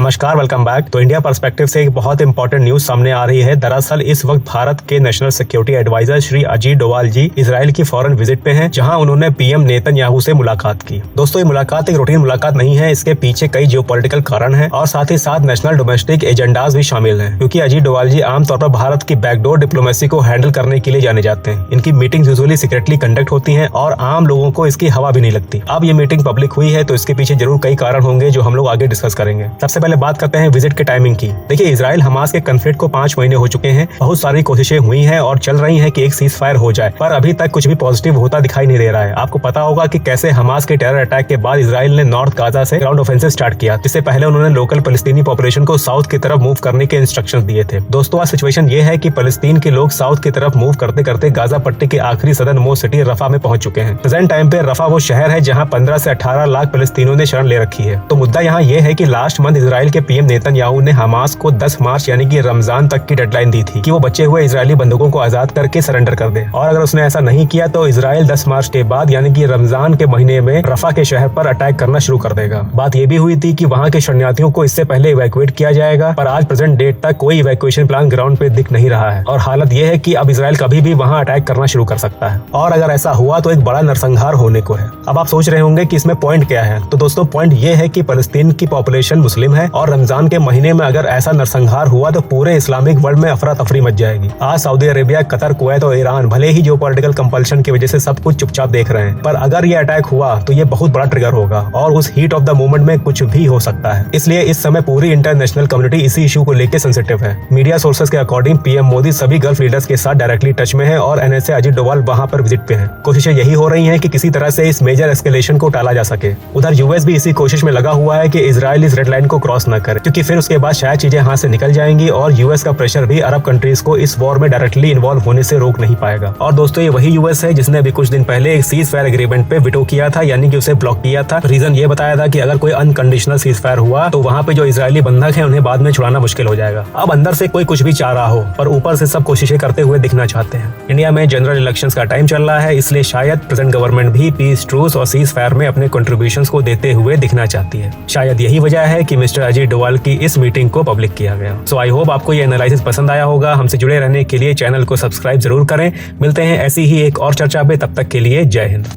नमस्कार, welcome back. तो India perspective से एक बहुत इंपॉर्टेंट न्यूज सामने आ रही है। दरअसल इस वक्त भारत के national security adviser Shri Ajit Doval ji Israel की फॉरेन विजिट पे हैं, जहां उन्होंने पीएम नेतन्याहू से मुलाकात की। दोस्तों, ये मुलाकात एक रूटीन मुलाकात नहीं है, इसके पीछे कई जियोपॉलिटिकल कारण हैं और साथ ही साथ नेशनल डोमेस्टिक एजेंडाज भी शामिल हैं, क्योंकि अजीत डोवाल जी आमतौर पर भारत की बैकडोर डिप्लोमेसी को हैंडल करने के लिए जाने जाते हैं। इनकी मीटिंग यूजुअली सीक्रेटली कंडक्ट होती है और आम लोगों को इसकी हवा भी नहीं लगती। अब ये मीटिंग पब्लिक हुई है तो इसके पीछे जरूर कई कारण होंगे जो हम लोग आगे डिस्कस करेंगे। सबसे पहले बात करते हैं विजिट के टाइमिंग की। देखिए, इजराइल हमास के कन्फ्लिक्ट को 5 महीने हो चुके हैं। बहुत सारी कोशिशें हुई हैं और चल रही हैं कि एक सीज फायर हो जाए, पर अभी तक कुछ भी पॉजिटिव होता दिखाई नहीं दे रहा है। आपको पता होगा कि कैसे हमास के टेरर अटैक के बाद इजराइल ने नॉर्थ गाजा से ग्राउंड ऑफेंसिव स्टार्ट किया, जिससे पहले उन्होंने लोकल फलस्तीनी पॉपुलेशन को साउथ की तरफ मूव करने के इंस्ट्रक्शंस दिए थे। दोस्तों, आज सिचुएशन ये है कि फलस्तीन के लोग साउथ की तरफ मूव करते करते गाजा पट्टी के आखिरी सदर्न मोस्ट सिटी रफा में पहुंच चुके हैं। प्रेजेंट टाइम पे रफा वो शहर है जहां 15 से 18 लाख फलस्तीनियों ने शरण ले रखी है। तो मुद्दा यहाँ ये है कि लास्ट मंथ इजराइल के पीएम नेतन्याहू ने हमास को 10 मार्च यानी कि रमजान तक की डेडलाइन दी थी कि वो बचे हुए इजरायली बंधकों को आजाद करके सरेंडर कर दे, और अगर उसने ऐसा नहीं किया तो इजराइल 10 मार्च के बाद यानी कि रमजान के महीने में रफा के शहर पर अटैक करना शुरू कर देगा। बात ये भी हुई थी कि वहाँ के शरणार्थियों को इससे पहले इवैक्यूएट किया जाएगा, पर आज प्रेजेंट डेट तक कोई इवैक्यूएशन प्लान ग्राउंड पे दिख नहीं रहा है और हालत ये है कि अब इजराइल कभी भी वहाँ अटैक करना शुरू कर सकता है, और अगर ऐसा हुआ तो एक बड़ा नरसंहार होने को है। अब आप सोच रहे होंगे कि इसमें पॉइंट क्या है। तो दोस्तों, पॉइंट ये है कि फलस्तीन की पॉपुलेशन मुस्लिम है और रमजान के महीने में अगर ऐसा नरसंहार हुआ तो पूरे इस्लामिक वर्ल्ड में अफरा तफरी मच जाएगी। आज सऊदी अरेबिया, कतर, कुवैत और ईरान भले ही जियोपॉलिटिकल कंपल्शन की वजह से सब कुछ चुपचाप देख रहे हैं, पर अगर ये अटैक हुआ तो ये बहुत बड़ा ट्रिगर होगा और उस हीट ऑफ द मोमेंट में कुछ भी हो सकता है। इसलिए इस समय पूरी इंटरनेशनल कम्युनिटी इसी इशू को लेकर सेंसिटिव है। मीडिया सोर्सेज के अकॉर्डिंग पीएम मोदी सभी गल्फ लीडर्स के साथ डायरेक्टली टच में है और एनएसए अजीत डोवाल वहां पर विजिट पे है। कोशिशें यही हो रही है कि किसी तरह से इस मेजर एस्केलेशन को टाला जा सके। उधर यूएस भी इसी कोशिश में लगा हुआ है कि इजराइल इस रेड लाइन को क्रॉस न करे, क्योंकि फिर उसके बाद शायद चीजें हाथ से निकल जाएंगी और यूएस का प्रेशर भी अरब कंट्रीज को इस वॉर में डायरेक्टली इन्वॉल्व होने से रोक नहीं पाएगा। और दोस्तों, ये वही यूएस है जिसने अभी कुछ दिन पहले एक सीज फायर एग्रीमेंट पे विटो किया था, यानी कि उसे ब्लॉक किया था। रीजन ये बताया था कि अगर कोई अनकंडीशनल सीज फायर हुआ तो वहाँ पे जो इजरायली बंधक है उन्हें बाद में छुड़ाना मुश्किल हो जाएगा। अब अंदर से कोई कुछ भी चाह रहा हो, पर ऊपर से सब कोशिशें करते हुए दिखना चाहते हैं। इंडिया में जनरल इलेक्शंस का टाइम चल रहा है, इसलिए शायद प्रेजेंट गवर्नमेंट भी पीस, ट्रूस और सीज फायर में अपने कंट्रीब्यूशंस को देते हुए दिखना चाहती है। शायद यही वजह है कि मिस्टर अजीत डोवाल की इस मीटिंग को पब्लिक किया गया। सो आई होप आपको ये एनालिसिस पसंद आया होगा। हमसे जुड़े रहने के लिए चैनल को सब्सक्राइब जरूर करें। मिलते हैं ऐसी ही एक और चर्चा पे, तब तक के लिए जय हिंद।